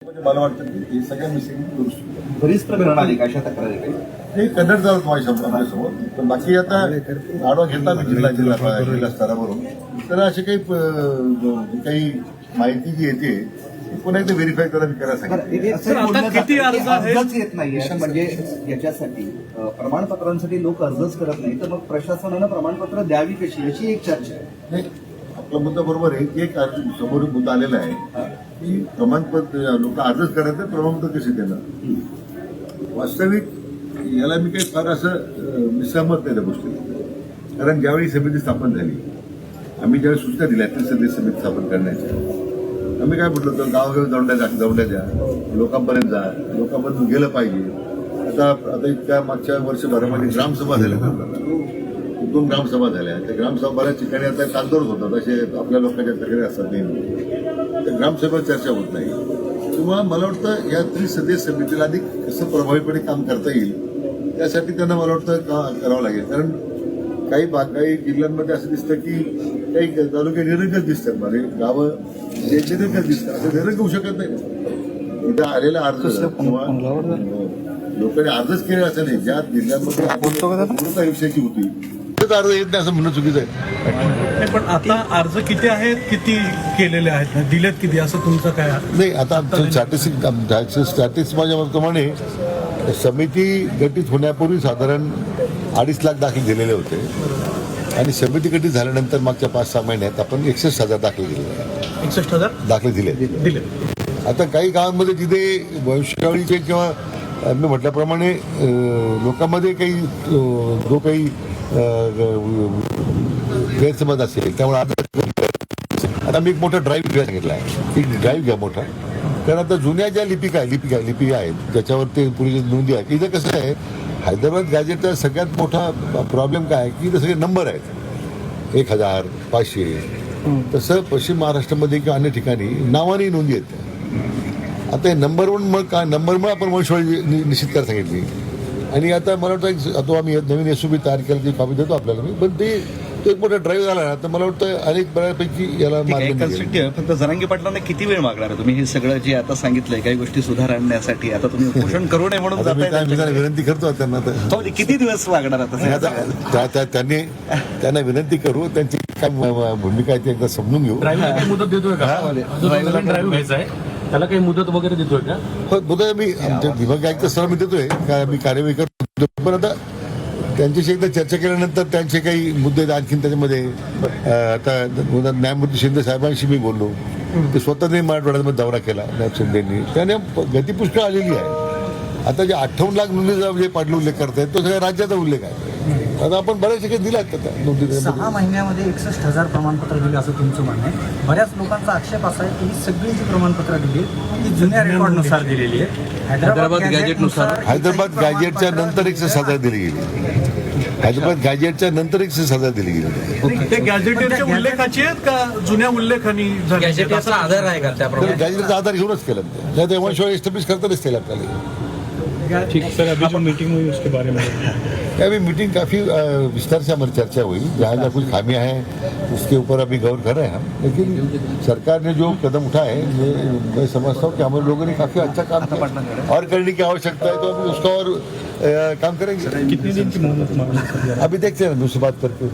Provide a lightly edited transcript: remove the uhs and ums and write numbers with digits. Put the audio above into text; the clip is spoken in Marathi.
म्हणजे मला वाटतं की हे सगळ्या मिसिंग दुरुस्त बरीच प्रकरण आली का अशा तक्रारी काही हे कन्नड झालं माझ्यासमोर पण बाकी आता आढावा घेता मी जिल्हा स्तरावरून तर असे काही माहिती जी येते ती पुन्हा एकदा व्हेरीफाय करायला सांगितलं. किती अर्ज आहेत? अर्जच येत नाहीये म्हणजे याच्यासाठी प्रमाणपत्रांसाठी लोक अर्जच करत नाही तर मग प्रशासनानं प्रमाणपत्र द्यावी कशी याची एक चर्चा आहे. नाही आपला मुद्दा बरोबर आहे की एक समोर मुद्दा आलेला आहे की प्रमाणपत्र लोक अर्जच करायचं प्रमाणपत्र कसे देणार. वास्तविक याला मी काही फार असं सहमत नाही त्या गोष्टी. कारण ज्यावेळी समिती स्थापन झाली आम्ही ज्यावेळी सूचना दिल्या त्रिसदस्यीय समिती स्थापन करण्याच्या आम्ही काय म्हटलं होतं गावोगावी जाऊन द्या लोकांपर्यंत जा लोकांपर्यंत गेलं पाहिजे. आता इतक्या मागच्या वर्षभरामध्ये ग्रामसभा झाल्या 2 ग्रामसभा झाल्या. त्या ग्रामसभा बऱ्याच ठिकाणी आता कागदोर होतात असे आपल्या लोकांच्या तक्रारी असतात नेहमी त्या ग्रामसभेत चर्चा होत नाही. किंवा मला वाटतं या त्रिसदस्यीय समितीला अधिक कसं प्रभावीपणे काम करता येईल त्यासाठी त्यांना मला वाटतं करावं लागेल. कारण काही जिल्ह्यांमध्ये असं दिसतं की काही तालुके निरंकच दिसतात म्हणजे गावं निरंकच दिसतात असं निरंक होऊ शकत नाही. इथं आलेला अर्ज किंवा लोकांनी अर्जच केले असं नाही ज्या जिल्ह्यांमध्ये विषयाची होती तेच अर्ज येत नाही असं म्हणणं चुकीचं आहे. पण आता अर्ज किती आहेत किती केलेले आहेत दिलेत किती असं तुमचं काय नाही आता स्टॅटिस्टिक्स माझ्या मताप्रमाणे समिती गठीत होण्यापूर्वी साधारण 2.5 लाख दाखल दिलेले होते आणि समिती गठीत झाल्यानंतर मागच्या 5-6 महिन्यात आपण 61,000 दाखल केले 61,000 दाखले दिले. आता काही गावांमध्ये जिथे वंशावळीचे किंवा मी म्हटल्याप्रमाणे लोकांमध्ये जो काही गैरसमज असेल त्यामुळे आता मी एक मोठा ड्राईव्ह सांगितला आहे. एक ड्राईव्ह घ्या मोठा. कारण आता जुन्या ज्या लिपी आहेत ज्याच्यावर ते पुढे नोंदी आहेत इथं कसं आहे हैदराबाद गॅजेटचा सगळ्यात मोठा प्रॉब्लेम काय आहे की इथं सगळे नंबर आहेत 1000, 500. तसं पश्चिम महाराष्ट्रामध्ये किंवा अन्य ठिकाणी नावाने नोंदी आहेत. आता हे नंबरमुळे आपण वंशवळी निश्चित करायला सांगितली आणि आता मला वाटतं आता आम्ही नवीन SOP तयार केलं ती कॉपी देतो आपल्याला मी पण ते तो एक मोठा ड्राईव्ह झाला ना तर मला वाटतं अनेक बऱ्यापैकी याला फक्त जरांगे पाटलांना किती वेळ मागणार आहे तुम्ही हे सगळं जे आता सांगितलंय काही गोष्टी सुधार आणण्यासाठी आता तुम्ही उपोषण करू नये म्हणून विनंती करतो त्यांना तर किती दिवस लागणार आता त्यांना विनंती करू त्यांची काय भूमिका आहे ती एकदा समजून घेऊ. मुदत देतोय का ड्राईव्ह घ्यायचा आहे त्याला काही मुदत वगैरे देतोय का. हो मुदत मी आमच्या विभाग आयुक्त सर मी देतोय का मी कार्यवाही करतो पण आता त्यांच्याशी एकदा चर्चा केल्यानंतर त्यांचे काही मुद्दे आणखीन त्याच्यामध्ये आता न्यायमूर्ती शिंदे साहेबांशी मी बोललो ते स्वतःने मराठवाड्यामध्ये दौरा केला नायब शिंदेंनी त्याने गती पुष्कळ आलेली आहे. आता जे 58 लाख नोंदीचा जे पाटील उल्लेख करतायत तो सगळ्या राज्याचा उल्लेख आहे. आता आपण बऱ्याच ठिकाणी दिलात आता नोंदी 6 महिन्यामध्ये 61,000 प्रमाणपत्र दिले असं तुमचं म्हणणं आहे. बऱ्याच लोकांचा आक्षेप असा आहे की ही सगळी जी प्रमाणपत्र दिली ती जुन्या रेकॉर्डनुसार दिलेली आहे. हैदराबाद गॅजेटनुसार हैदराबाद गॅजेटच्या नंतर 61,000 दिली गेली. हैदराबाद गॅजेटच्या नंतर 61,000 दिली गेली. ते गॅजेटच्या उल्लेखाची आहेत का जुन्या उल्लेखानी गॅजेटचा आधार आहे का त्याप्रमाणे गॅजेटचा आधार घेऊनच केलं त्या वंशवळ एस्टॅब्लिश करताच केलं आपल्याला. ठीक सर अभी जो मीटिंग हुई उसके बारे में अभी मीटिंग काफ़ी विस्तार से हमारी चर्चा हुई. जहाँ जहाँ कुछ खामियां हैं उसके ऊपर अभी गौर कर रहे हैं हम. लेकिन सरकार ने जो कदम उठाए मैं समझता हूँ कि हमारे लोगों ने काफ़ी अच्छा काम किया और करने की आवश्यकता है तो अभी उसका और काम करेंगे. कितने दिन की मोहलत मांगी अभी देखते हैं उससे बात करके